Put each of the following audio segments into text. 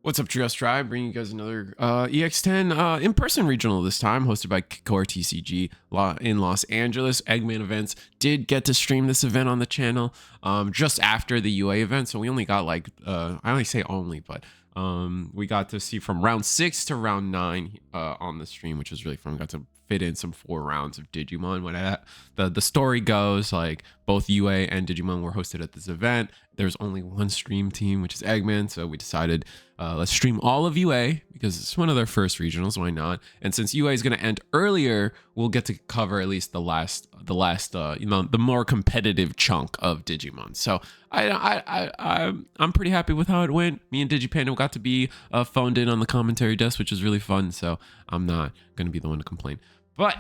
What's up, Trios Tribe? Bringing you guys another EX10 in-person regional this time, hosted by CoreTCG in Los Angeles. Eggman Events did get to stream this event on the channel just after the UA event, so we only got like, I only say only, but we got to see from round 6 to round 9 on the stream, which was really fun. We got to fit in some 4 rounds of Digimon. When the story goes, like both UA and Digimon were hosted at this event. There's only one stream team, which is Eggman, so we decided let's stream all of UA because it's one of their first regionals. Why not? And since UA is going to end earlier, we'll get to cover at least the last the more competitive chunk of Digimon. So I'm pretty happy with how it went. Me and DigiPanda got to be phoned in on the commentary desk, which was really fun. So I'm not going to be the one to complain. But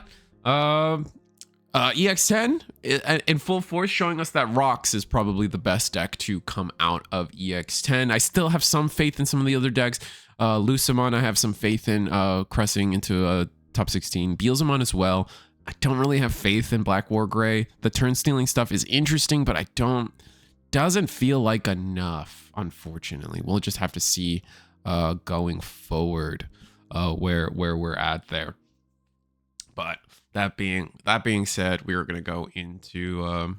EX10 in full force, showing us that Rocks is probably the best deck to come out of EX10. I still have some faith in some of the other decks. Leviamon, I have some faith in cressing into a top 16. Beelzemon as well. I don't really have faith in Black War Gray. The turn stealing stuff is interesting, but doesn't feel like enough, unfortunately. We'll just have to see going forward where we're at there. But that being said, we are going to go into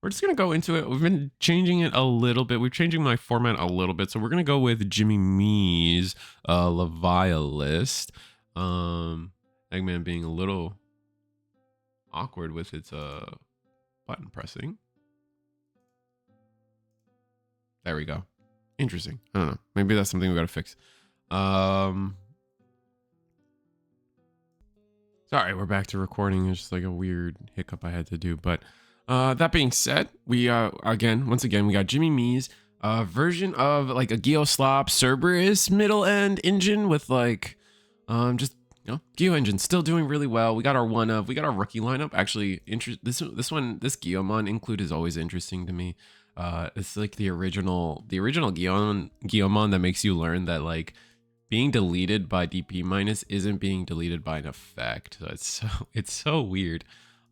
we're just going to go into it. We've been changing it a little bit. We're changing my format a little bit. So we're going to go with Jimmy Me's Levialist. Eggman being a little awkward with its button pressing. There we go. Interesting. I don't know. Maybe that's something we got to fix. Sorry, we're back to recording. It's just like a weird hiccup I had to do. But that being said, we once again, we got Jimmy Me's version of like a Geoslop Cerberus middle end engine with like just Geo engine still doing really well. We got our rookie lineup. Actually, this Geomon include is always interesting to me. It's like the original Geomon that makes you learn that like being deleted by DP minus isn't being deleted by an effect. So it's so weird.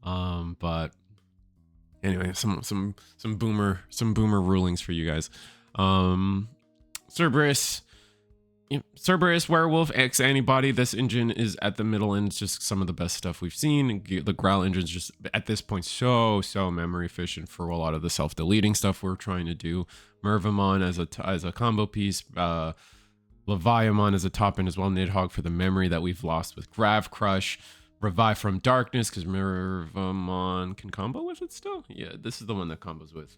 But anyway, some boomer rulings for you guys. Cerberus, Werewolf X Antibody. This engine is at the middle end. It's just some of the best stuff we've seen. The Growl engine's just at this point so memory efficient for a lot of the self-deleting stuff we're trying to do. Mervamon as a combo piece. Leviamon as a top end as well. Nidhogg for the memory that we've lost with Grav Crush. Revive from Darkness because Mervamon can combo with it still. Yeah, this is the one that combos with.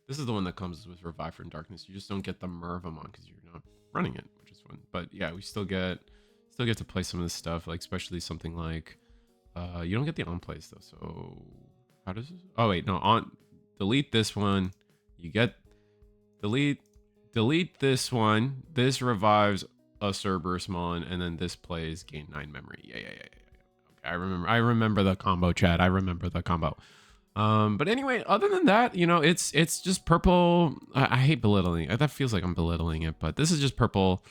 This is the one that comes with Revive from Darkness. You just don't get the Mervamon because you're not running it, which is fun. But yeah, we still get to play some of this stuff, like especially something like. You don't get the on plays though. So how does this? Oh wait, no, on delete this one. You get delete this one. This revives a Cerberusmon, and then this plays gain 9 memory. Yeah. Okay, I remember the combo, chat. I remember the combo. But anyway, other than that, it's just purple. I hate belittling. That feels like I'm belittling it, but this is just purple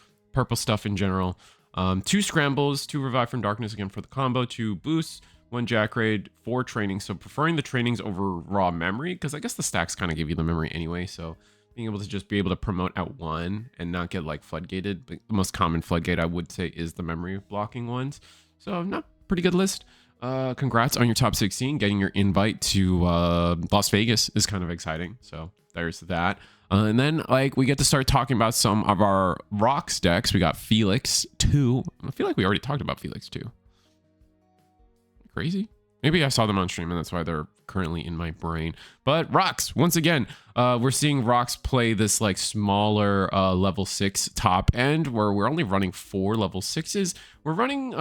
stuff in general. 2 scrambles, 2 revive from darkness again for the combo, 2 boosts, 1 jack raid, 4 trainings. So preferring the trainings over raw memory because I guess the stacks kind of give you the memory anyway. So being able to just be able to promote at 1 and not get like floodgated. The most common floodgate I would say is the memory blocking ones. So not pretty good list. Congrats on your top 16. Getting your invite to Las Vegas is kind of exciting. So there's that. And then like we get to start talking about some of our Rocks decks. We got Felix 2. I feel like we already talked about Felix 2. Crazy. Maybe I saw them on stream and that's why they're currently in my brain. But Rocks, once again, we're seeing Rocks play this like smaller level 6 top end where we're only running 4 level 6s. We're running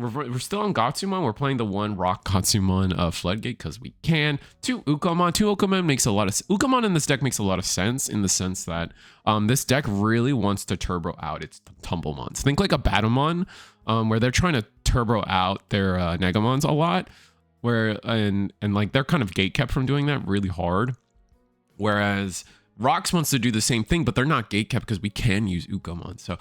we're still on Gatsumon. We're playing the 1 Rock Gatsumon Floodgate because we can. 2 Ukomon. 2 Ukomon makes a lot of Ukomon in this deck makes a lot of sense in the sense that this deck really wants to turbo out its Tumblemons. Think like a Battlemon, where they're trying to turbo out their Negamons a lot, and like they're kind of gatekept from doing that really hard. Whereas Rocks wants to do the same thing, but they're not gatekept because we can use Ukomon. So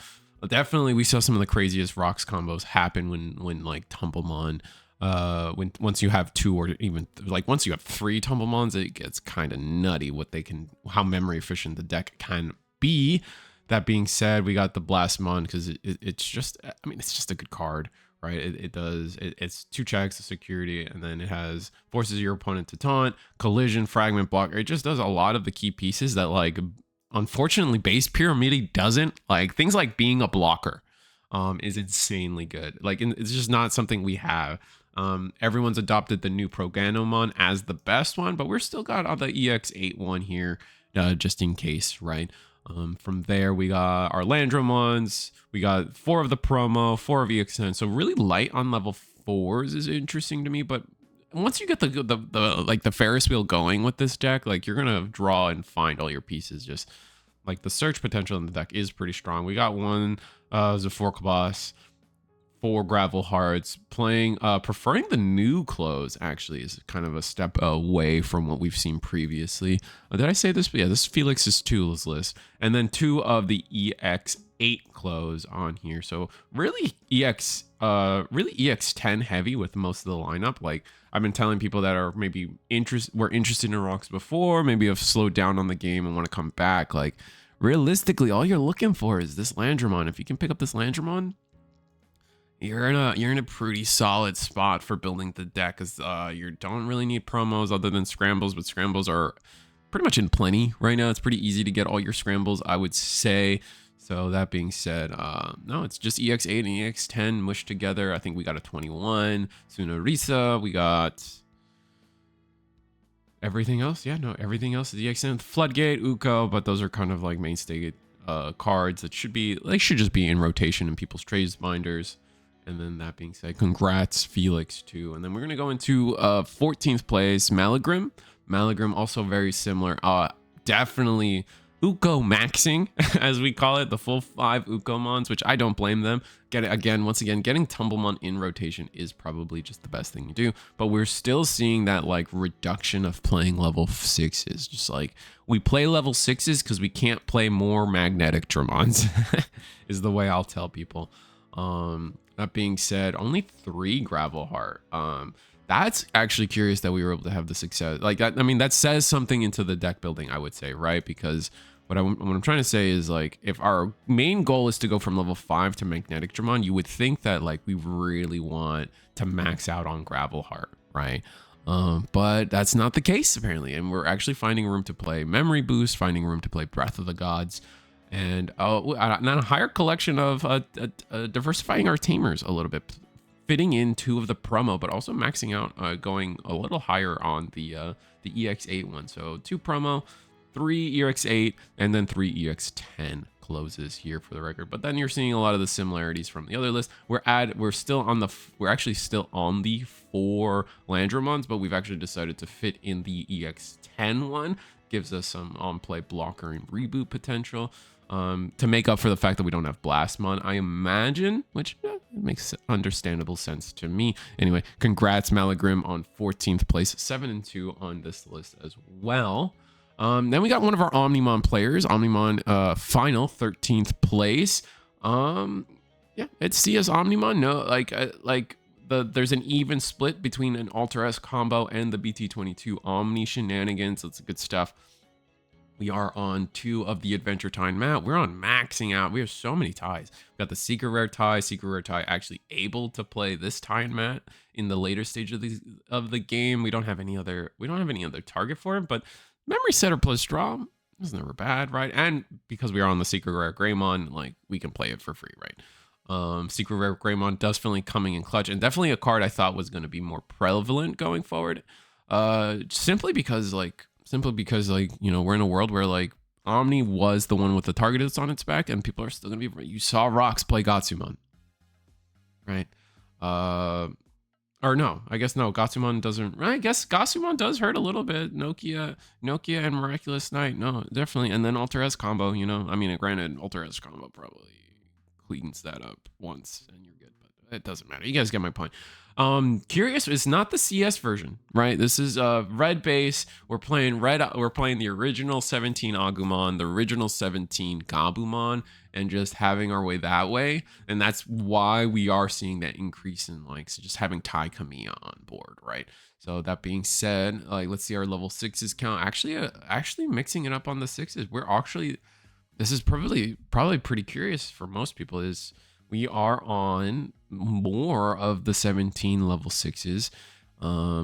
definitely we saw some of the craziest Rocks combos happen when like Tumblemon, once you have 2 or even like once you have 3 Tumblemons, it gets kind of nutty how memory efficient the deck can be. That being said, we got the Blastmon because it's just, I mean, it's just a good card, right? It's 2 checks of security, and then it has forces your opponent to taunt, collision, fragment, block. It just does a lot of the key pieces that, like, unfortunately, base Pyramidi doesn't. Like, things like being a blocker is insanely good. Like, it's just not something we have. Everyone's adopted the new Proganomon as the best one, but we're still got on the EX8 one here, just in case, right? From there, we got our Landromons. We got 4 of the promo, 4 of EX10. So really light on level 4s is interesting to me. But once you get the Ferris wheel going with this deck, like, you're gonna draw and find all your pieces. Just like the search potential in the deck is pretty strong. We got 1 Zephyrka boss, 4 gravel hearts, preferring the new clothes. Actually is kind of a step away from what we've seen previously. Did I say this? But yeah, this is Felix's tools list, and then 2 of the EX8 clothes on here. So really EX10 heavy with most of the lineup. Like, I've been telling people that are maybe were interested in rocks before, maybe have slowed down on the game and want to come back. Like, realistically, all you're looking for is this Landromon. If you can pick up this Landromon, you're in a pretty solid spot for building the deck, because you don't really need promos other than scrambles, but scrambles are pretty much in plenty right now. It's pretty easy to get all your scrambles, I would say. So that being said, no, it's just EX8 and EX10 mushed together. I think we got a 21 Sunarisa. We got everything else. Yeah, no, everything else is EX10. Floodgate, Uko, but those are kind of like mainstay cards that should just be in rotation in people's trades binders. And then that being said, congrats, Felix, too. And then we're going to go into 14th place, Maligram. Maligram, also very similar. Definitely Uko maxing, as we call it, the full 5 Ukomons, which I don't blame them. Once again, getting Tumblemon in rotation is probably just the best thing to do. But we're still seeing that, like, reduction of playing level 6s. Just like, we play level 6s because we can't play more magnetic Dramons, is the way I'll tell people. That being said, only 3 gravel heart. That's actually curious that we were able to have the success like that. I mean, that says something into the deck building, I would say, right? Because what I'm trying to say is, like, if our main goal is to go from level 5 to magnetic Dramon, you would think that, like, we really want to max out on gravel heart, right? But that's not the case, apparently, and we're actually finding room to play memory boost, finding room to play Breath of the Gods, and a higher collection of diversifying our tamers a little bit, fitting in 2 of the promo, but also maxing out, going a little higher on the EX8 one. So 2 promo, 3 EX8, and then 3 EX10 closes here for the record. But then you're seeing a lot of the similarities from the other list. We're actually still on the 4 Landromons, but we've actually decided to fit in the EX10 one. Gives us some on-play blocker and reboot potential, to make up for the fact that we don't have Blastmon, I imagine, which makes understandable sense to me. Anyway, congrats, Maligram, on 14th place, 7-2 on this list as well. Then we got one of our Omnimon players, Omnimon, final 13th place. Yeah, it's CS Omnimon. No, there's an even split between an Alter S combo and the BT22 Omni shenanigans. That's good stuff. We are on 2 of the Adventure Time map. We're on maxing out. We have so many ties. We got the Secret Rare tie. Secret Rare tie actually able to play this Time mat in the later stage of the game. We don't have any other target for it, but Memory Setter plus Draw is never bad, right? And because we are on the Secret Rare Greymon, like, we can play it for free, right? Secret Rare Greymon does definitely coming in clutch, and definitely a card I thought was going to be more prevalent going forward. Simply because, you know, we're in a world where, like, Omni was the one with the target that's on its back, and people are still going to be, you saw Rocks play Gatsumon, right? Or no, I guess no, Gatsumon doesn't, I guess Gatsumon does hurt a little bit. Nokia and Miraculous Knight, no, definitely. And then Alter S combo, you know, I mean, granted, Alter S combo probably cleans that up once and you're good, but it doesn't matter. You guys get my point. Curious, it's not the CS version, right? This is red base. We're playing the original 17 Agumon, the original 17 Gabumon, and just having our way that way. And that's why we are seeing that increase in, like, so just having Tai Kamiya on board, right? So that being said, like, let's see our level 6s count. Actually mixing it up on the 6s. We're actually this is probably pretty curious for most people, is we are on more of the 17 level 6s,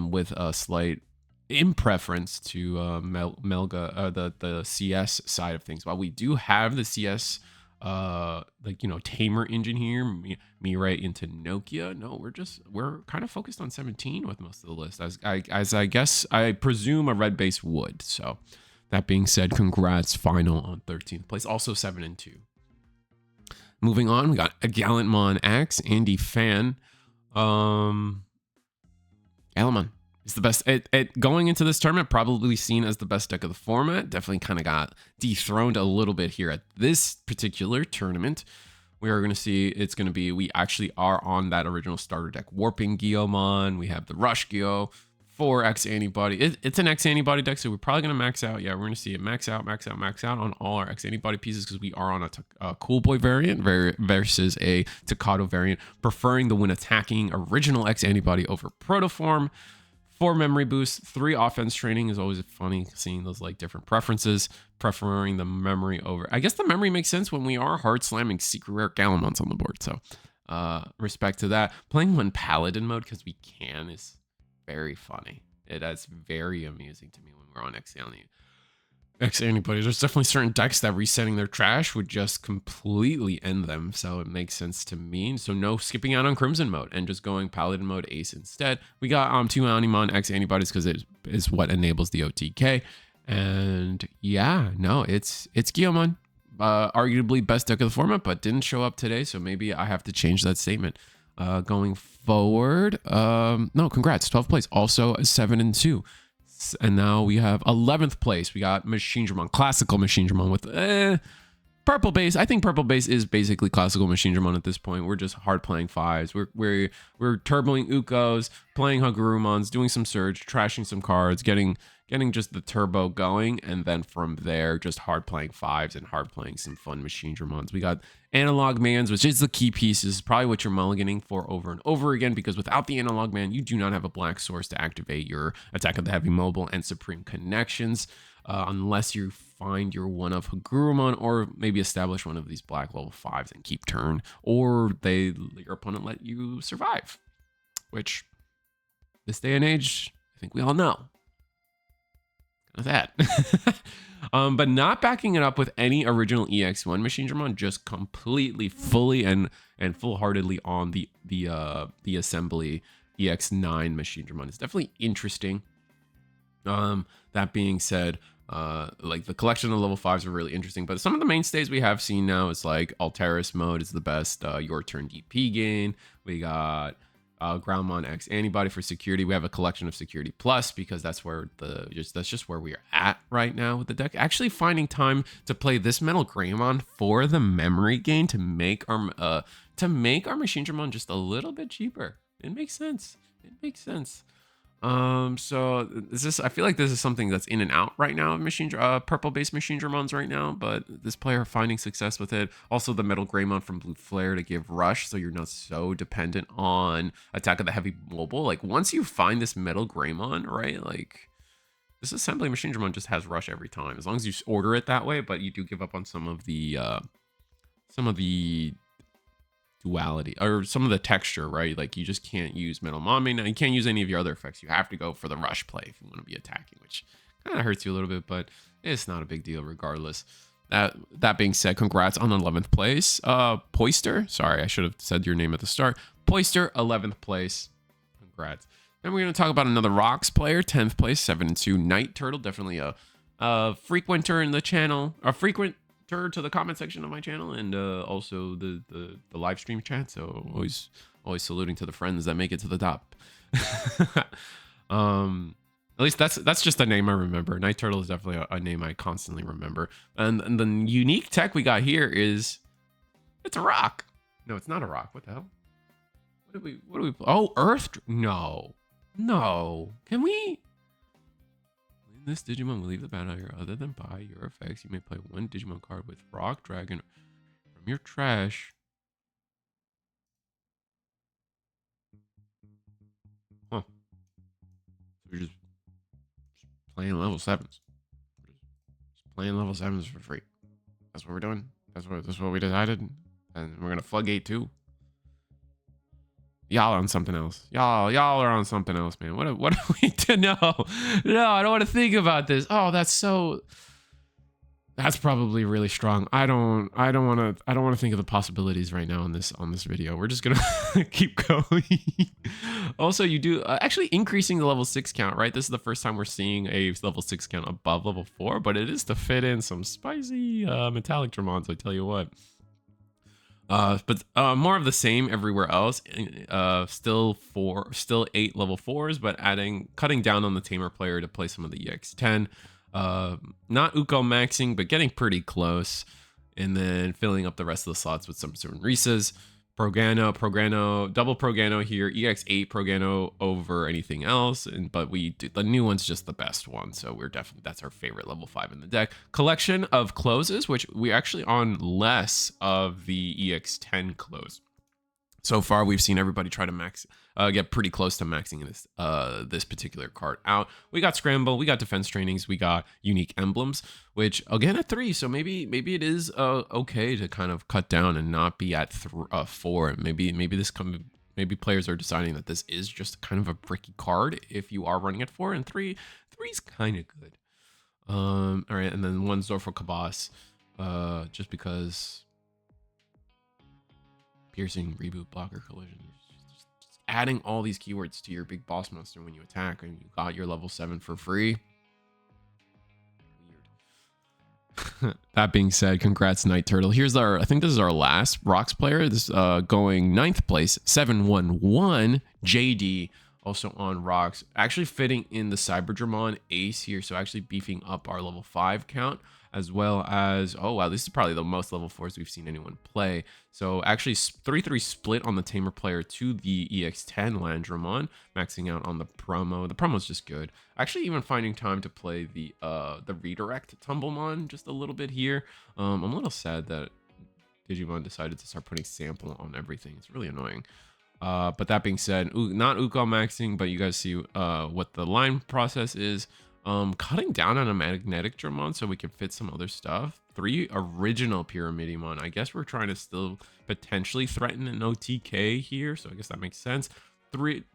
with a slight in preference to the CS side of things. While we do have the CS like, you know, tamer engine here, me right into Nokia, no, we're kind of focused on 17 with most of the list, as I guess I presume a red base would. So that being said, congrats, final on 13th place, also 7 and 2. Moving on, we got a Gallantmon X, Andy Fan. Gallantmon is the best. Going into this tournament, probably seen as the best deck of the format. Definitely kind of got dethroned a little bit here at this particular tournament. We are going to see it's going to be, we actually are on that original starter deck. Warping Guillemon, we have the Rush Geo, 4 X antibody. It's an X antibody deck, so we're probably going to max out. Yeah, we're going to see it max out on all our X antibody pieces, because we are on a Cool Boy variant versus a Takato variant, preferring the when attacking original X antibody over Protoform. 4 memory boost, 3 offense training. Is always funny seeing those like different preferences, preferring the memory over. I guess the memory makes sense when we are hard slamming secret rare Gallantmons on the board. So respect to that. Playing one Paladin mode because we can is very funny. That's very amusing to me when we're on X antibody. There's definitely certain decks that resetting their trash would just completely end them, so it makes sense to me. So no skipping out on Crimson mode and just going Paladin mode Ace instead. We got 2 Omnimon X antibodies because it is what enables the OTK. And yeah, no, it's Guillemon. Arguably best deck of the format, but didn't show up today, so maybe I have to change that statement. Going forward, no, congrats, 12th place, also 7 and 2. And now we have 11th place. We got Machinedramon, classical Machinedramon with purple base. I think purple base is basically classical Machinedramon at this point. We're just hard playing 5s. We're turboing Ukos, playing Hagurumons, doing some surge, trashing some cards, getting just the turbo going, and then from there just hard playing 5s and hard playing some fun Machinedramons. We got Analog Mans, which is the key piece. This is probably what you're mulliganing for over and over again, because without the Analog Man, you do not have a black source to activate your Attack of the Heavy Mobile and Supreme Connections, unless you find your one of Hagurumon, or maybe establish one of these black level 5s and keep turn, or your opponent let you survive, which this day and age, I think we all know. That. But not backing it up with any original EX1 Machinedramon, just completely, fully, and full-heartedly on the assembly EX9 Machinedramon. It's definitely interesting. That being said, like the collection of level 5s are really interesting, but some of the mainstays we have seen now is like Alteris mode is the best your turn DP gain. We got Gallantmon X antibody for security. We have a collection of security plus, because that's where that's just where we are at right now with the deck. Actually finding time to play this Maligram for the memory gain to make our Machinedramon just a little bit cheaper. It makes sense. So I feel like this is something that's in and out right now of purple-based Machinedramons right now, but this player finding success with it. Also the Metal Greymon from Blue Flare to give rush, so you're not so dependent on Attack of the Heavy Mobile. Like once you find this Metal Greymon, right, like this assembly Machinedramon just has rush every time, as long as you order it that way, but you do give up on some of the duality or some of the texture, right? Like you just can't use Metal Mommy now. You can't use any of your other effects. You have to go for the rush play if you want to be attacking, which kind of hurts you a little bit, but it's not a big deal regardless. That being said, congrats on 11th place. Poister, sorry, I should have said your name at the start. Poister, 11th place. Congrats. Then we're going to talk about another Rocks player, 10th place, 7 and 2. Night Turtle, definitely a frequenter in the channel, a frequent to the comment section of my channel, and also the live stream chat, so always saluting to the friends that make it to the top. At least that's just a name I remember. Night Turtle is definitely a name I constantly remember. And the unique tech we got here is it's a rock. No, it's not a rock. What the hell? What do we oh, Earth. No, can we? This Digimon will leave the battle area. Other than by your effects, you may play one Digimon card with Rock Dragon from your trash. Huh. So we're just playing level 7s. Just playing level 7s for free. That's what we're doing. That's what we decided. And we're gonna floodgate too. Y'all on something else. Y'all are on something else, man. What are we to know? No, I don't want to think about this. Oh, that's probably really strong. I don't want to think of the possibilities right now on this video. We're just gonna keep going. Also, you do actually increasing the level 6 count, right? This is the first time we're seeing a level 6 count above level 4, but it is to fit in some spicy metallic Dramons, I tell you what. But more of the same everywhere else. Still 8 level 4s, but cutting down on the tamer player to play some of the EX10. Not Uko maxing, but getting pretty close, and then filling up the rest of the slots with some certain Risas. Progano, double Progano here, EX8 Progano over anything else, but the new one's just the best one, so that's our favorite level 5 in the deck. Collection of closes, which we actually on less of the EX10 close. So far, we've seen everybody try to get pretty close to maxing this particular card out. We got Scramble, we got Defense Trainings, we got Unique Emblems, which again at 3. So maybe it is okay to kind of cut down and not be at 4. Maybe players are deciding that this is just kind of a bricky card if you are running at 4, and 3 is kind of good. All right, and then 1 Zorfo Kabas, just because. Piercing, reboot, blocker, collision. Just adding all these keywords to your big boss monster when you attack, and you got your level 7 for free. Weird. That being said, congrats, Night Turtle. I think this is our last Rocks player. This going 9th place, 711 JD, also on Rocks. Actually fitting in the Cyberdramon Ace here, so actually beefing up our level 5 count. As well as, oh wow, this is probably the most level 4s we've seen anyone play. So actually 3-3 split on the tamer player to the EX10 Landramon, maxing out on the promo. The promo's just good. Actually even finding time to play the redirect Tumblemon just a little bit here. I'm a little sad that Digimon decided to start putting sample on everything. It's really annoying. But that being said, not Uko maxing, but you guys see what the line process is. Cutting down on a magnetic Dramon so we can fit some other stuff. 3 original Pyramidimon. I guess we're trying to still potentially threaten an OTK here, so I guess that makes sense. 3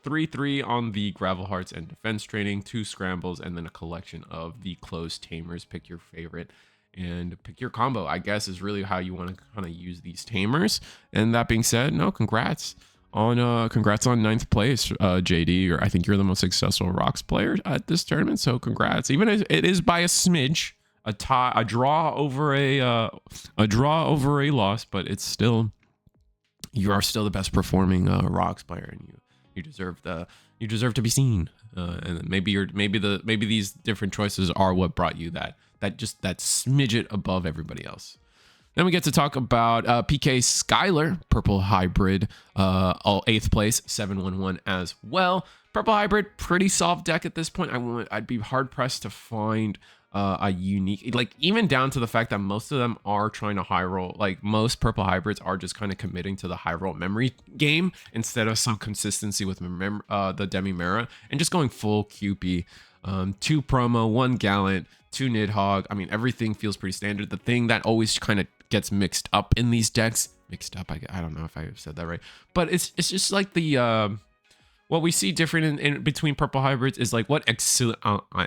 on the Gravel Hearts and Defense Training, 2 Scrambles, and then a collection of the Closed Tamers. Pick your favorite and pick your combo, I guess, is really how you want to kind of use these Tamers. And that being said, no, congrats on 9th place, JD. Or I think you're the most successful Rocks player at this tournament, so congrats. Even as it is by a smidge, a draw over a loss, but it's still, you are still the best performing Rocks player, and you deserve to be seen. And maybe these different choices are what brought you that smidget above everybody else. Then we get to talk about PK Skylar, Purple Hybrid, all 8th place, 711 as well. Purple Hybrid, pretty soft deck at this point. I'd be hard pressed to find a unique, like even down to the fact that most of them are trying to high roll. Like most Purple Hybrids are just kind of committing to the high roll memory game instead of some consistency with the Demi Mera and just going full QP. 2 promo, 1 Gallant, 2 Nidhogg. I mean, everything feels pretty standard. The thing that always kind of gets mixed up in these decks, I don't know if I said that right, but it's just like the what we see different in between Purple Hybrids is like what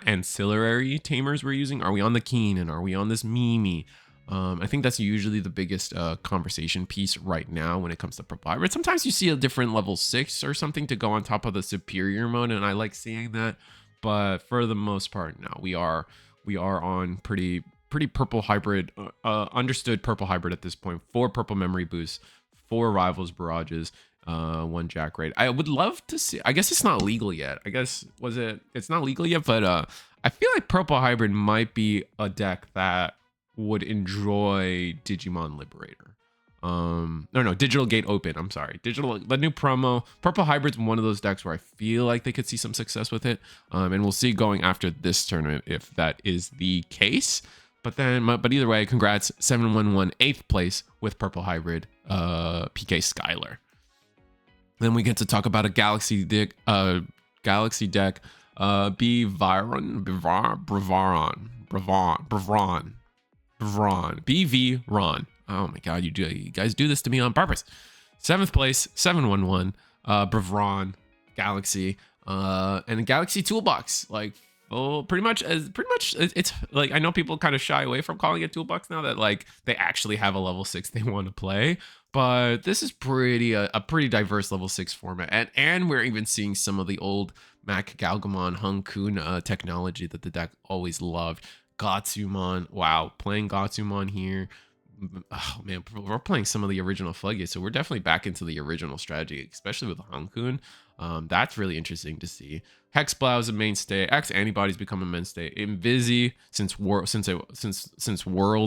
ancillary tamers we're using. Are we on the Keen, and are we on this Mimi? I think that's usually the biggest conversation piece right now when it comes to Purple Hybrid. Sometimes you see a different level 6 or something to go on top of the superior mode, and I like seeing that, but for the most part, no, we are on pretty Purple Hybrid, understood Purple Hybrid at this point. 4 Purple Memory Boosts, 4 Rivals Barrages, 1 Jack Raid. I would love to see, I guess it's not legal yet. It's not legal yet, but I feel like Purple Hybrid might be a deck that would enjoy Digimon Liberator. No, Digital Gate Open. I'm sorry. The new promo. Purple Hybrid's one of those decks where I feel like they could see some success with it. And we'll see going after this tournament if that is the case. But either way, congrats, 711 8th place with Purple Hybrid, PK Skylar. Then we get to talk about a Galaxy deck, Bravron. Ron. BV Ron. Oh my god, you guys do this to me on purpose. 7th place, 711. Bravron Galaxy. And a Galaxy Toolbox. Like, oh, pretty much it's like, I know people kind of shy away from calling it Toolbox now that like they actually have a level 6 they want to play. But this is a pretty diverse level 6 format. And we're even seeing some of the old Mac Galgamon Hung Kun technology that the deck always loved. Gatsumon. Wow, playing Gatsumon here. Oh man, we're playing some of the original Floodgates, so we're definitely back into the original strategy, especially with Hung Kun. That's really interesting to see. Hexplow is a mainstay. X Antibodies become a mainstay. Invisi, since Worlds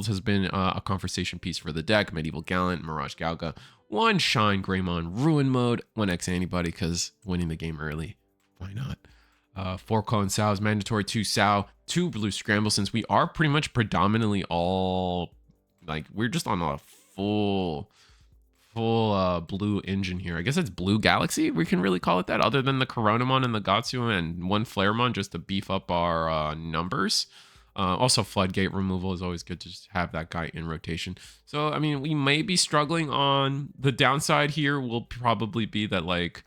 has been a conversation piece for the deck. Medieval Gallant, Mirage Galga, 1 Shine Greymon, Ruin Mode, 1 X Antibody, because winning the game early, why not? 4 Clone Sao is mandatory, 2 Sao, 2 Blue Scramble, since we are pretty much predominantly all, like, we're just on a full blue engine here. I guess it's Blue Galaxy, we can really call it that, other than the Coronamon and the Gatsu and 1 Flaremon, just to beef up our numbers. Also, Floodgate removal is always good to just have that guy in rotation. So, I mean, we may be struggling on the downside here. Will probably be that, like,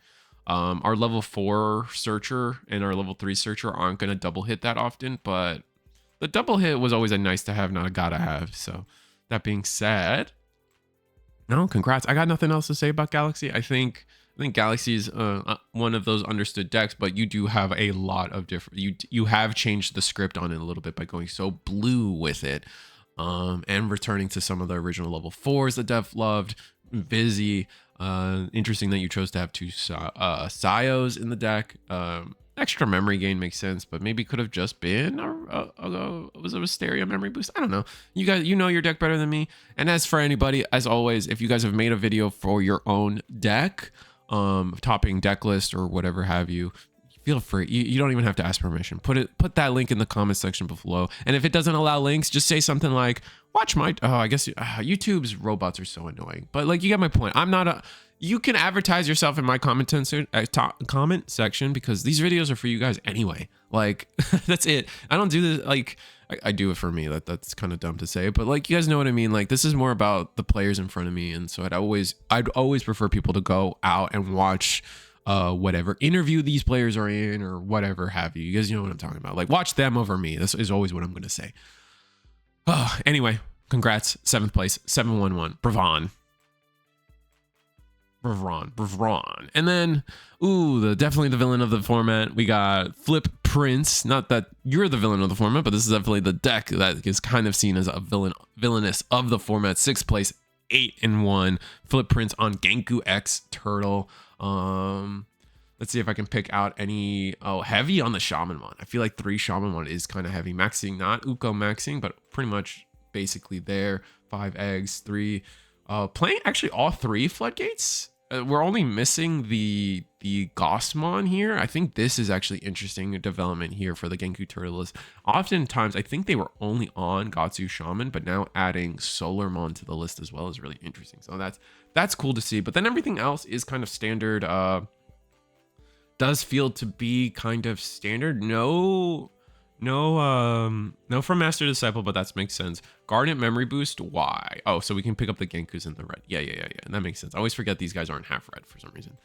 our level 4 searcher and our level 3 searcher aren't going to double hit that often, but the double hit was always a nice to have, not a gotta have. So that being said, no, congrats. I got nothing else to say about Galaxy. I think Galaxy is one of those understood decks, but you do have a lot of different, you have changed the script on it a little bit by going so blue with it, and returning to some of the original level 4s that Dev loved. Busy. Interesting that you chose to have 2 Sios in the deck. Extra memory gain makes sense, but maybe could have just been was it a stereo memory boost? I don't know. You guys, you know your deck better than me. And as for anybody, as always, if you guys have made a video for your own deck, topping deck list or whatever have you, feel free. You don't even have to ask permission. Put that link in the comment section below. And if it doesn't allow links, just say something like, watch my, I guess YouTube's robots are so annoying, but like, you get my point. You can advertise yourself in my comment section because these videos are for you guys anyway. Like, that's it. I don't do this, like, I do it for me. That's kind of dumb to say, but like, you guys know what I mean? Like, this is more about the players in front of me. And so I'd always prefer people to go out and watch whatever interview these players are in or whatever have you. You guys know what I'm talking about. Like, watch them over me. This is always what I'm going to say. Anyway, congrats. 7th place, 711. Bravron. And then, definitely the villain of the format. We got Flip Prince. Not that you're the villain of the format, but this is definitely the deck that is kind of seen as a villainous of the format. 6th place, 8-1. Flip Prince on Genku X Turtle. Let's see if I can pick out any. Heavy on the Shamanmon. I feel like 3 Shamanmon is kind of heavy. Maxing, not Uko maxing, but pretty much basically there. 5 eggs, 3. Playing actually all 3 Floodgates. We're only missing the Gallantmon here. I think this is actually interesting development here for the Genku Turtle list. Oftentimes, I think they were only on Gatsu Shaman, but now adding Solarmon to the list as well is really interesting. So that's cool to see. But then everything else is kind of standard. Does feel to be kind of standard. No from Master Disciple, but that makes sense. Guardian Memory Boost, why? Oh, so we can pick up the Genkus in the red. Yeah. And that makes sense. I always forget these guys aren't half red for some reason.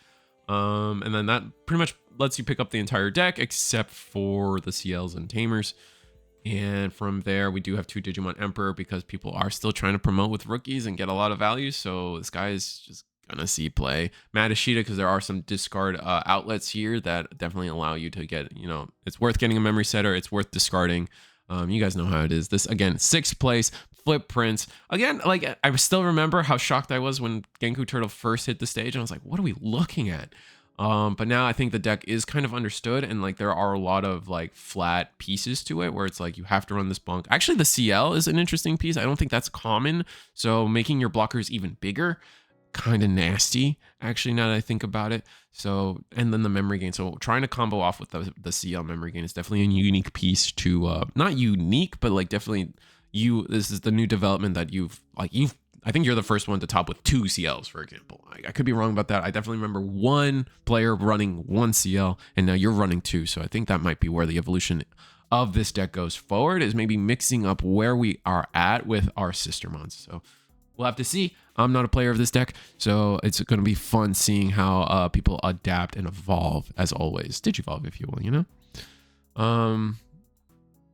And then that pretty much lets you pick up the entire deck except for the CLs and Tamers. And from there, we do have 2 Digimon Emperor because people are still trying to promote with rookies and get a lot of value. So this guy is just gonna see play. Madashita, because there are some discard outlets here that definitely allow you to get, it's worth getting a memory setter, it's worth discarding. You guys know how it is. This again, 6th place, Flip Prince. Again, like, I still remember how shocked I was when Genku Turtle first hit the stage, and I was like, what are we looking at? But now I think the deck is kind of understood, and like, there are a lot of like flat pieces to it where it's like you have to run this bunk. Actually, the CL is an interesting piece. I don't think that's common, so making your blockers even bigger, kind of nasty, actually, now that I think about it. So, and then the memory gain. So trying to combo off with the CL memory gain is definitely a unique piece to, not unique, but like definitely this is the new development that I think you're the first one to top with 2 CLs, for example. I could be wrong about that. I definitely remember 1 player running 1 CL, and now you're running 2. So I think that might be where the evolution of this deck goes forward is maybe mixing up where we are at with our sister mons. So we'll have to see. I'm not a player of this deck, so it's going to be fun seeing how people adapt and evolve, as always. Digivolve, if you will, you know?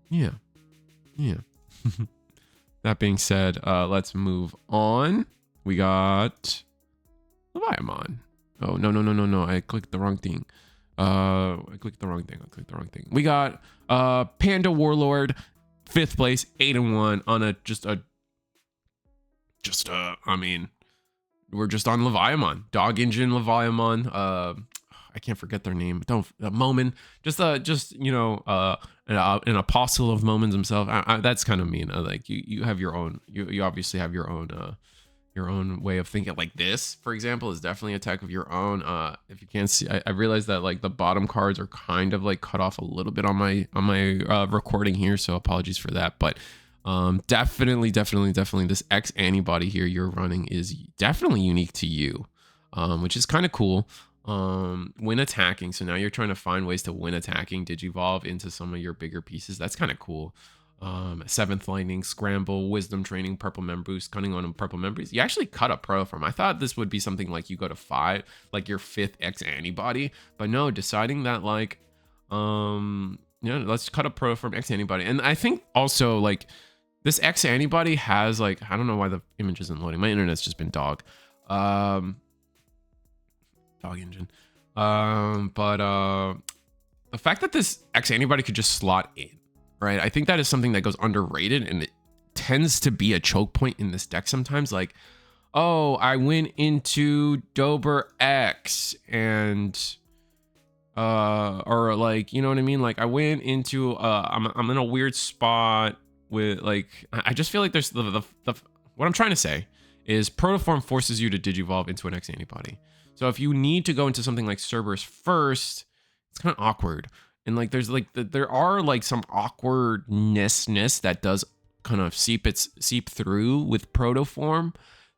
Yeah. That being said, let's move on. We got Leviamon. Oh, no. I clicked the wrong thing. We got Panda Warlord, 5th place, 8-1 on I mean, we're just on Leviamon. Dog Engine Leviamon. I can't forget their name. Momin. Just you know, an apostle of Momins himself. That's kind of mean. Like you have your own. You obviously have your own way of thinking. Like this, for example, is definitely a tech of your own. If you can't see, I realize that like the bottom cards are kind of like cut off a little bit on my recording here, so apologies for that. But definitely this X antibody here you're running is definitely unique to you, which is kind of cool. Win attacking, so now you're trying to find ways to win attacking, digivolve into some of your bigger pieces. That's kind of cool. 7th lightning, scramble, wisdom training, purple mem boost, cunning on purple members. You actually cut a pro from. I thought this would be something like you go to 5, like your 5th X antibody, but no, deciding that like let's cut a pro from X antibody. And I think also like this X antibody has like, I don't know why the image isn't loading. My internet's just been dog. Dog engine. But the fact that this X antibody could just slot in, right? I think that is something that goes underrated, and it tends to be a choke point in this deck sometimes. Like, oh, I went into Dober X and or like, you know what I mean? Like I went into I'm in a weird spot with like, I just feel like there's the what I'm trying to say is Protoform forces you to digivolve into an X antibody. So if you need to go into something like Cerberus first, it's kind of awkward. And like there's like there are like some awkwardness that does kind of seep through with Protoform,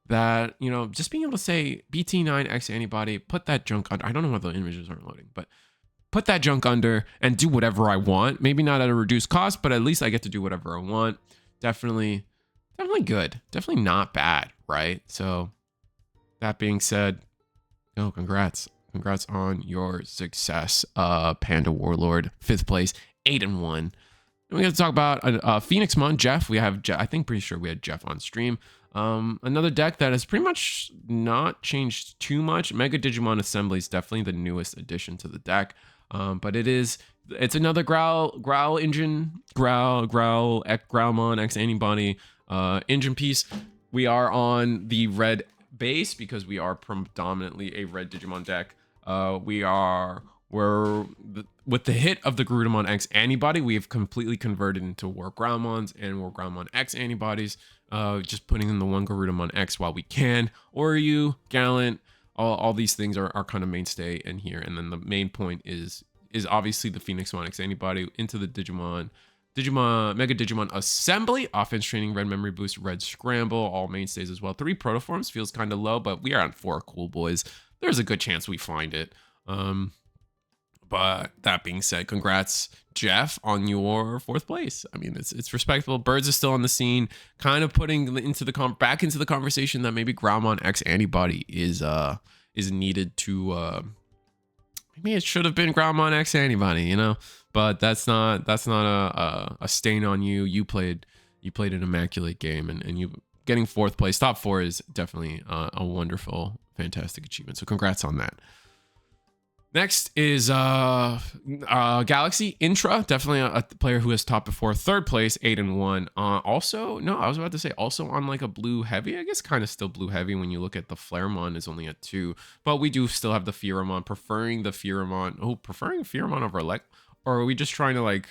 that, you know, just being able to say BT9 X antibody, put that junk under. I don't know why the images aren't loading, but put that junk under and do whatever I want. Maybe not at a reduced cost, but at least I get to do whatever I want. Definitely good. Definitely not bad, right? So that being said, congrats on your success, Panda Warlord, 5th place, 8-1. And we got to talk about Phoenixmon, Jeff. I think pretty sure we had Jeff on stream. Another deck that has pretty much not changed too much. Mega Digimon Assembly is definitely the newest addition to the deck. But it's another Gallantmon X antibody engine piece. We are on the red base because we are predominantly a red Digimon deck. With the hit of the Gallantmon X antibody, we have completely converted into War Groundmons and War Groundmon X antibodies. Just putting in the one Gallantmon X while we can. Oryu, Gallant, all these things are kind of mainstay in here. And then the main point is obviously the Phoenixmon X antibody into the Mega Digimon Assembly, offense training, red memory boost, red scramble, all mainstays as well. 3 protoforms feels kind of low, but we are on 4 cool boys. There's a good chance we find it. But that being said, congrats, Jeff, on your 4th place. I mean, it's respectable. Birds is still on the scene, kind of putting back into the conversation that maybe Gallantmon X antibody is needed to. Maybe it should have been Gallantmon X antibody, you know. But that's not a stain on you. You played an immaculate game, and you getting 4th place, top 4 is definitely a wonderful, fantastic achievement. So congrats on that. Next is Galaxy Intra, definitely a player who has topped before. 3rd place, 8-1. Also on like a blue heavy. I guess kind of still blue heavy when you look at the Flaremon is only at 2, but we do still have the Furamon. Preferring Furamon over like, or are we just trying to like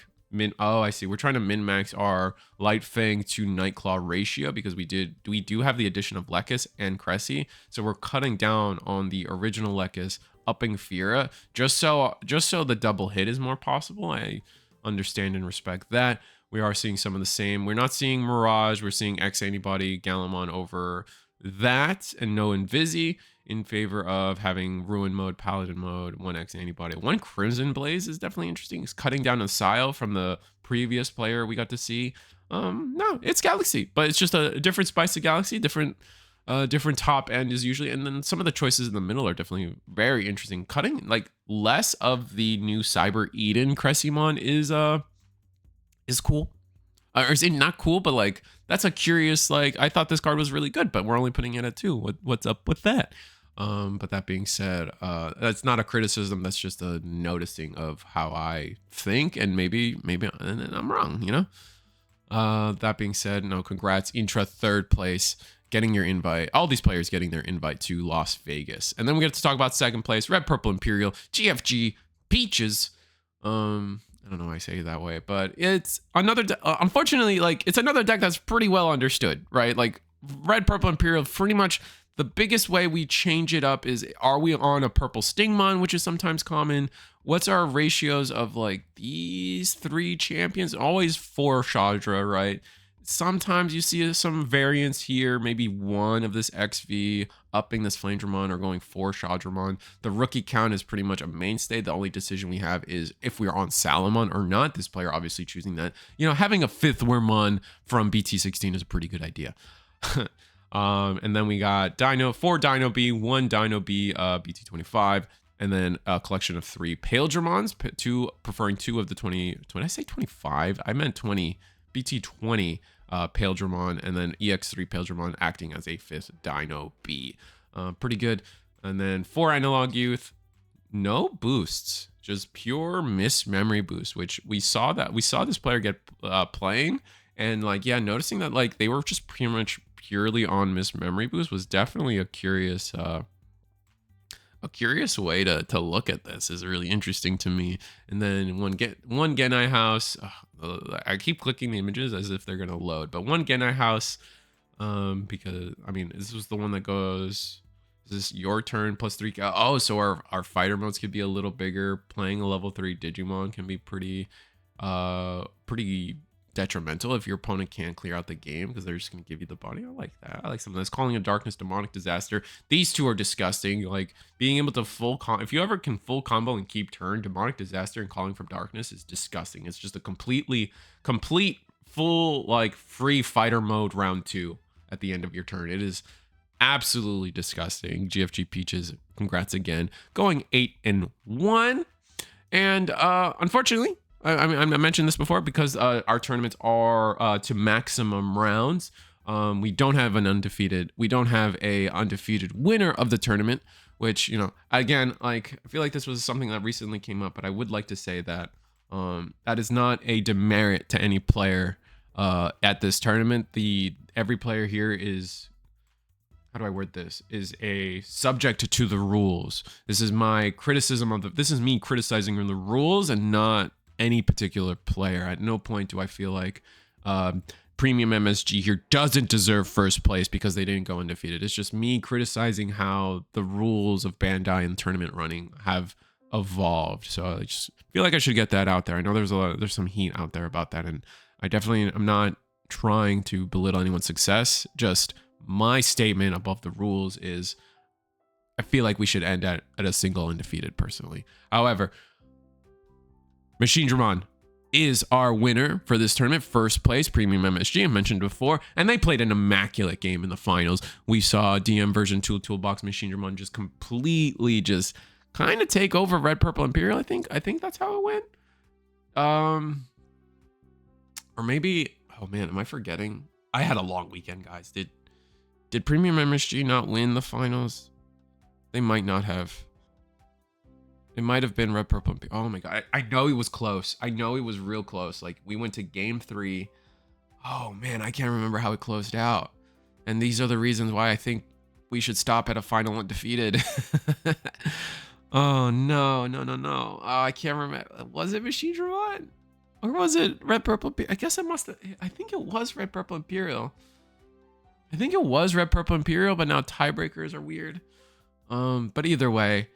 I see. We're trying to min-max our Light Fang to Nightclaw ratio because we do have the addition of Lekis and Cressy, so we're cutting down on the original Lekis, upping Fira just so the double hit is more possible. I understand and respect that. We are seeing some of the same. We're not seeing Mirage. We're seeing X antibody Gallantmon over that and no Invisi in favor of having Ruin mode, Paladin mode, 1x antibody. 1 Crimson Blaze is definitely interesting. It's cutting down a Sile from the previous player we got to see. No, it's Galaxy, but it's just a different spice of Galaxy, different top end is usually, and then some of the choices in the middle are definitely very interesting. Cutting like less of the new Cyber Eden Cressimon is cool. Or is it not cool, but like that's a curious, like I thought this card was really good, but we're only putting it at 2. What's up with that? But that being said, that's not a criticism. That's just a noticing of how I think, and maybe I'm wrong, you know? That being said, no, congrats, Intra 3rd place, getting your invite. All these players getting their invite to Las Vegas. And then we get to talk about 2nd place, Red Purple Imperial, GFG, Peaches. I don't know why I say it that way, but it's another, unfortunately, like it's another deck that's pretty well understood, right? Like Red Purple Imperial, pretty much the biggest way we change it up is, are we on a purple Stingmon, which is sometimes common? What's our ratios of like these 3 champions? Always 4 Shadra, right? Sometimes you see some variance here, maybe 1 of this XV upping this Flamedramon or going 4 Shadramon. The rookie count is pretty much a mainstay. The only decision we have is if we're on Salamon or not. This player obviously choosing that. You know, having a 5th Wormmon from BT16 is a pretty good idea. And then we got 4 Dino B, 1 Dino B, BT25, and then a collection of 3 Paildramons, preferring 2 of the 20. When I say 25, I meant 20. BT20 Paildramon, and then EX3 Paildramon acting as a 5th Dino B. Pretty good. And then 4 Analog Youth, no boosts, just pure mismemory boost, which we saw this player get playing, and like, yeah, noticing that like they were just pretty much purely on mismemory boost was definitely a curious way to look at this. Is really interesting to me. And then one Genai House. I keep clicking the images as if they're gonna load, but 1 Genai House, because I mean this was the one that goes, is this your turn plus 3? Oh, so our fighter modes could be a little bigger. Playing a level 3 Digimon can be pretty detrimental if your opponent can't clear out the game because they're just going to give you the body. I like that. I like something that's calling a darkness, demonic disaster. These 2 are disgusting. Like being able to if you ever can full combo and keep turn, demonic disaster and calling from darkness is disgusting. It's just a complete full like free fighter mode round 2 at the end of your turn. It is absolutely disgusting. GFG Peaches, congrats again, going 8-1, and unfortunately, I mentioned this before because our tournaments are to maximum rounds. We don't have an undefeated. We don't have a undefeated winner of the tournament, which, you know, again, like I feel like this was something that recently came up, but I would like to say that that is not a demerit to any player at this tournament. Every player here is, how do I word this, is a subject to the rules. This is my criticism this is me criticizing the rules and not any particular player. At no point do I feel like Premium MSG here doesn't deserve 1st place because they didn't go undefeated. It's just me criticizing how the rules of Bandai and tournament running have evolved. So I just feel like I should get that out there. I know there's some heat out there about that, and I'm not trying to belittle anyone's success. Just my statement above the rules is I feel like we should end at a single undefeated personally. However, Machinedramon is our winner for this tournament. 1st place, Premium MSG, I mentioned before, and they played an immaculate game in the finals. We saw DM version 2 Toolbox Machinedramon just completely just kind of take over Red Purple Imperial. I think that's how it went. Or maybe, oh man, am I forgetting? I had a long weekend, guys. Did Premium MSG not win the finals? They might not have. It might have been Red Purple. Oh my god. I know it was close. I know it was real close. Like we went to game 3. Oh man, I can't remember how it closed out. And these are the reasons why I think we should stop at a final undefeated. Oh no. Oh, I can't remember. Was it Machinedramon? Or was it Red Purple? I guess I think it was Red Purple Imperial. I think it was Red Purple Imperial, but now tiebreakers are weird. But either way,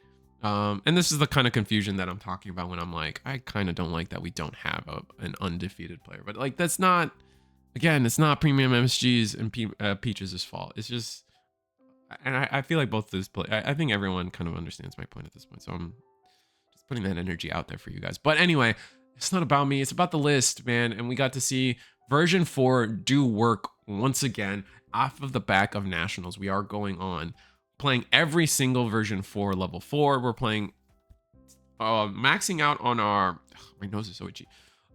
and this is the kind of confusion that I'm talking about when I'm like, I kind of don't like that we don't have an undefeated player. But like, that's not, again, it's not Premium MSG's and Peaches' fault. It's just and I feel like both this play, I think everyone kind of understands my point at this point. So I'm just putting that energy out there for you guys. But anyway, it's not about me. It's about the list, man. And we got to see version 4 do work once again off of the back of Nationals. We are going on playing every single version 4 level 4. We're playing maxing out on our my nose is so itchy.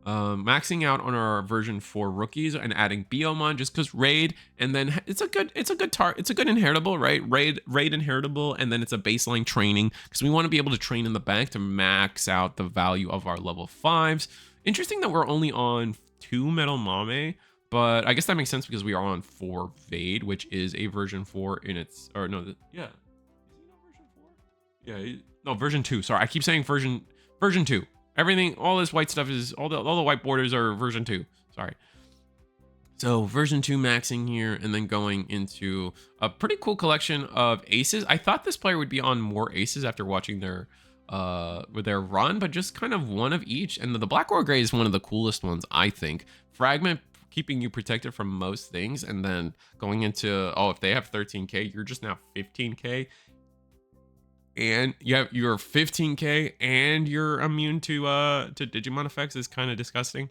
Maxing out on our version 4 rookies and adding Biomon just because raid, and then it's a good inheritable, right? Raid inheritable, and then it's a baseline training because we want to be able to train in the back to max out the value of our level 5s. Interesting that we're only on 2 Metal Mame, but I guess that makes sense because we are on 4 Vade, which is a version 4 in its, or no, yeah. Is he not version 4? Yeah, no, version 2. Sorry, I keep saying version 2. Everything, all this white stuff is, all the white borders are version 2. Sorry. So version 2 maxing here, and then going into a pretty cool collection of aces. I thought this player would be on more aces after watching their run, but just kind of one of each. And the Black Royal Gray is one of the coolest ones, I think. Fragment, keeping you protected from most things, and then going into, oh, if they have 13k, you're just now 15k. And yeah, you're 15k and you're immune to Digimon effects is kind of disgusting.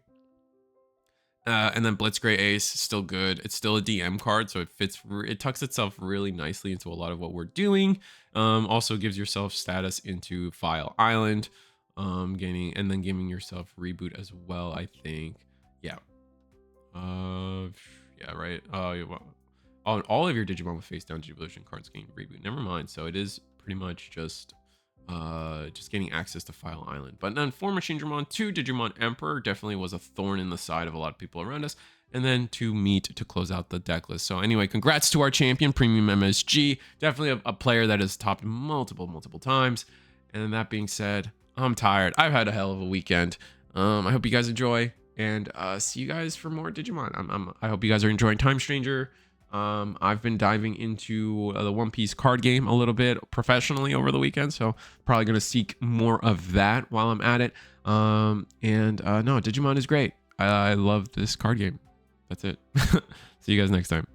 And then Blitzgray Ace, still good. It's still a DM card, so it tucks itself really nicely into a lot of what we're doing. Also gives yourself status into File Island, gaining, and then giving yourself reboot as well, I think. Yeah. Yeah, right. On all of your Digimon with face down evolution cards gain reboot. Never mind. So it is pretty much just getting access to File Island. But then for Machinedramon, 2 Digimon Emperor definitely was a thorn in the side of a lot of people around us. And then 2 Meat to close out the deck list. So anyway, congrats to our champion, Premium MSG. Definitely a player that has topped multiple times. And that being said, I'm tired. I've had a hell of a weekend. I hope you guys enjoy. And see you guys for more Digimon. I hope you guys are enjoying Time Stranger. I've been diving into the One Piece card game a little bit professionally over the weekend, so probably gonna seek more of that while I'm at it. No, Digimon is great. I love this card game. That's it. See you guys next time.